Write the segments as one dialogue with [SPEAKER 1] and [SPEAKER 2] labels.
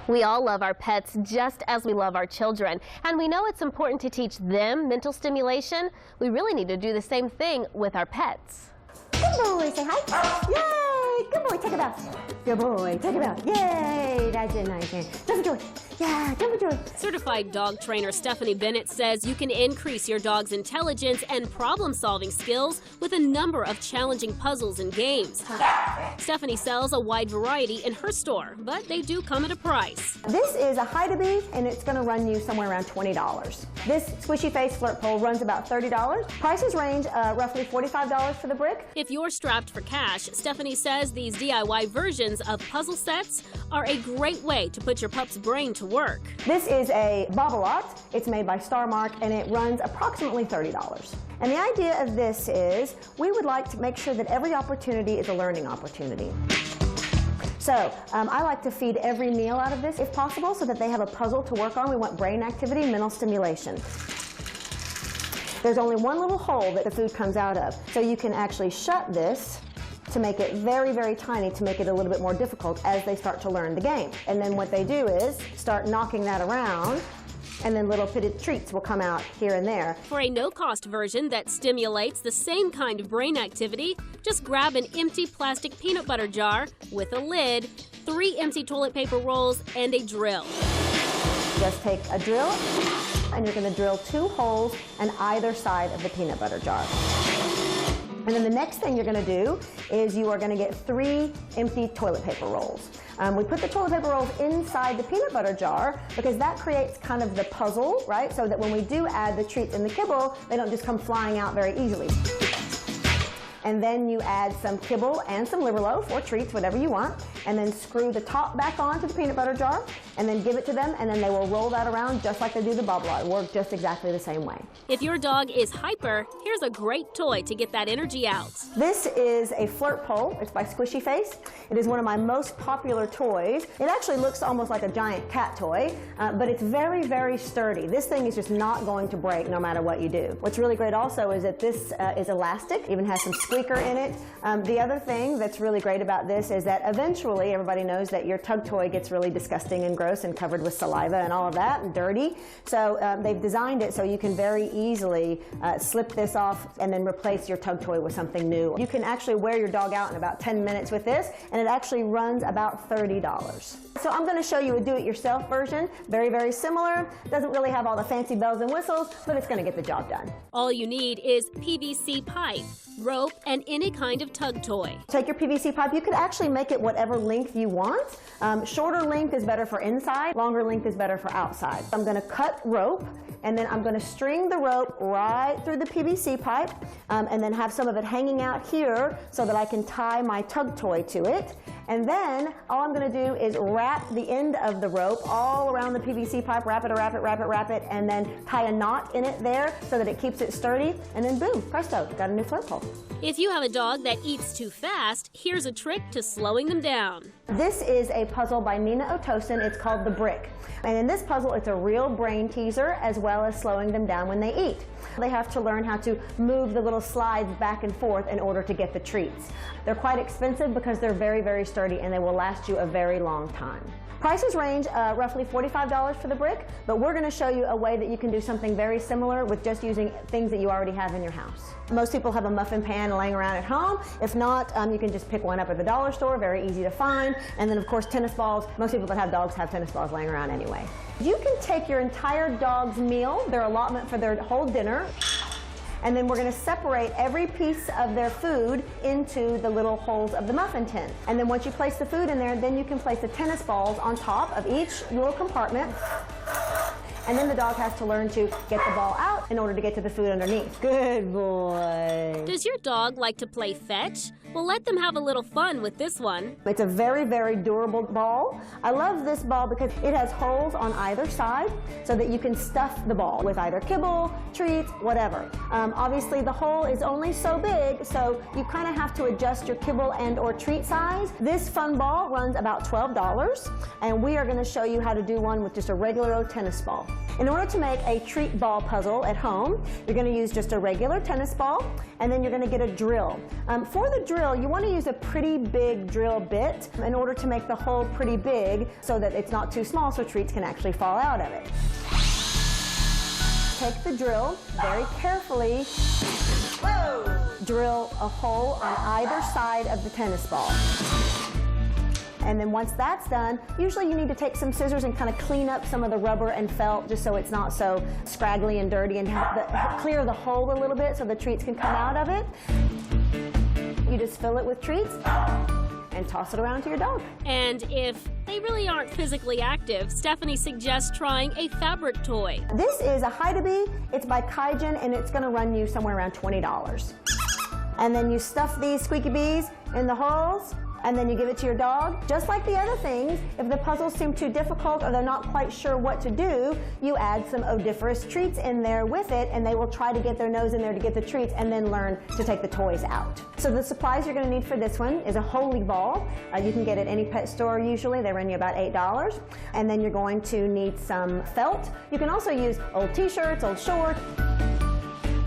[SPEAKER 1] We all love our pets just as we love our children, and we know it's important to teach them mental stimulation. We really need to do the same thing with our pets.
[SPEAKER 2] Good boy, say hi. Yay! Good boy, take a bow. Good boy, take a bow. Yay! That's it, nice. Jump for joy. Yeah, jump for joy.
[SPEAKER 3] Certified dog trainer Stephanie Bennett says you can increase your dog's intelligence and problem-solving skills with a number of challenging puzzles and games. Stephanie sells a wide variety in her store, but they do come at a price.
[SPEAKER 2] This is a Hide-A-Bee, and it's going to run you somewhere around $20. This squishy face flirt pole runs about $30. Prices range roughly $45 for the brick.
[SPEAKER 3] If you're strapped for cash, Stephanie says these DIY versions of puzzle sets are a great way to put your pup's brain to work.
[SPEAKER 2] This is a Bobble-Lot. It's made by Starmark, and it runs approximately $30. And the idea of this is we would like to make sure that every opportunity is a learning opportunity. So I like to feed every meal out of this if possible so that they have a puzzle to work on. We want brain activity, mental stimulation. There's only one little hole that the food comes out of. So you can actually shut this to make it very, very tiny to make it a little bit more difficult as they start to learn the game. And then what they do is start knocking that around, and then little pitted treats will come out here and there.
[SPEAKER 3] For a no-cost version that stimulates the same kind of brain activity, just grab an empty plastic peanut butter jar with a lid, 3 empty toilet paper rolls, and a drill.
[SPEAKER 2] Just take a drill, and you're going to drill 2 holes on either side of the peanut butter jar. And then the next thing you're going to do is you are going to get 3 empty toilet paper rolls. We put the toilet paper rolls inside the peanut butter jar because that creates kind of the puzzle, right? So that when we do add the treats and the kibble, they don't just come flying out very easily. And then you add some kibble and some liver loaf or treats, whatever you want, and then screw the top back onto the peanut butter jar, and then give it to them, and then they will roll that around just like they do the Bobble-Lot. It works just exactly the same way.
[SPEAKER 3] If your dog is hyper, here's a great toy to get that energy out.
[SPEAKER 2] This is a flirt pole. It's by Squishy Face. It is one of my most popular toys. It actually looks almost like a giant cat toy, but it's very, very sturdy. This thing is just not going to break no matter what you do. What's really great also is that this is elastic, even has some squeaker in it. The other thing that's really great about this is that eventually everybody knows that your tug toy gets really disgusting and gross and covered with saliva and all of that and dirty. So they've designed it so you can very easily slip this off and then replace your tug toy with something new. You can actually wear your dog out in about 10 minutes with this, and it actually runs about $30. So I'm going to show you a do-it-yourself version. Very, very similar. Doesn't really have all the fancy bells and whistles, but it's going to get the job done.
[SPEAKER 3] All you need is PVC pipe, rope, and any kind of tug toy.
[SPEAKER 2] Take your PVC pipe. You could actually make it whatever length you want. Shorter length is better for inside. Longer length is better for outside. I'm going to cut rope, and then I'm going to string the rope right through the PVC pipe, and then have some of it hanging out here so that I can tie my tug toy to it. And then all I'm going to do is wrap the end of the rope all around the PVC pipe, wrap it, and then tie a knot in it there so that it keeps it sturdy, and then boom, presto, got a new flirt pole.
[SPEAKER 3] If you have a dog that eats too fast, here's a trick to slowing them down.
[SPEAKER 2] This is a puzzle by Nina Otosin. It's called The Brick. And in this puzzle, it's a real brain teaser as well as slowing them down when they eat. They have to learn how to move the little slides back and forth in order to get the treats. They're quite expensive because they're very, very sturdy, and they will last you a very long time. Prices range roughly $45 for the brick, but we're going to show you a way that you can do something very similar with just using things that you already have in your house. Most people have a muffin pan laying around at home. If not, you can just pick one up at the dollar store, very easy to find. And then of course tennis balls. Most people that have dogs have tennis balls laying around anyway. You can take your entire dog's meal, their allotment for their whole dinner, and then we're going to separate every piece of their food into the little holes of the muffin tin. And then once you place the food in there, then you can place the tennis balls on top of each little compartment. And then the dog has to learn to get the ball out in order to get to the food underneath. Good boy.
[SPEAKER 3] Does your dog like to play fetch? Well, let them have a little fun with this one.
[SPEAKER 2] It's a very, very durable ball. I love this ball because it has holes on either side so that you can stuff the ball with either kibble, treats, whatever. Obviously, the hole is only so big, so you kind of have to adjust your kibble and or treat size. This fun ball runs about $12, and we are going to show you how to do one with just a regular old tennis ball. In order to make a treat ball puzzle at home, you're going to use just a regular tennis ball, and then you're going to get a drill. For the drill, you want to use a pretty big drill bit in order to make the hole pretty big so that it's not too small so treats can actually fall out of it. Take the drill very carefully, drill a hole on either side of the tennis ball. And then once that's done, usually you need to take some scissors and kind of clean up some of the rubber and felt just so it's not so scraggly and dirty, and clear the hole a little bit so the treats can come out of it. You just fill it with treats and toss it around to your dog.
[SPEAKER 3] And if they really aren't physically active, Stephanie suggests trying a fabric toy.
[SPEAKER 2] This is a Hide-A-Bee. It's by Kaijin, and it's going to run you somewhere around $20. And then you stuff these squeaky bees in the holes, and then you give it to your dog. Just like the other things, if the puzzles seem too difficult or they're not quite sure what to do, you add some odoriferous treats in there with it, and they will try to get their nose in there to get the treats and then learn to take the toys out. So the supplies you're going to need for this one is a Holy Ball. You can get it at any pet store usually. They run you about $8. And then you're going to need some felt. You can also use old t-shirts, old shorts.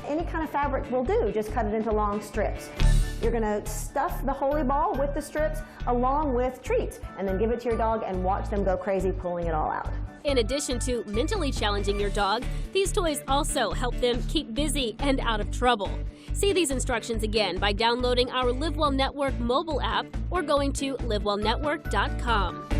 [SPEAKER 2] Any kind of fabric will do, just cut it into long strips. You're going to stuff the Holy Ball with the strips along with treats, and then give it to your dog and watch them go crazy pulling it all out.
[SPEAKER 3] In addition to mentally challenging your dog, these toys also help them keep busy and out of trouble. See these instructions again by downloading our LiveWell Network mobile app or going to livewellnetwork.com.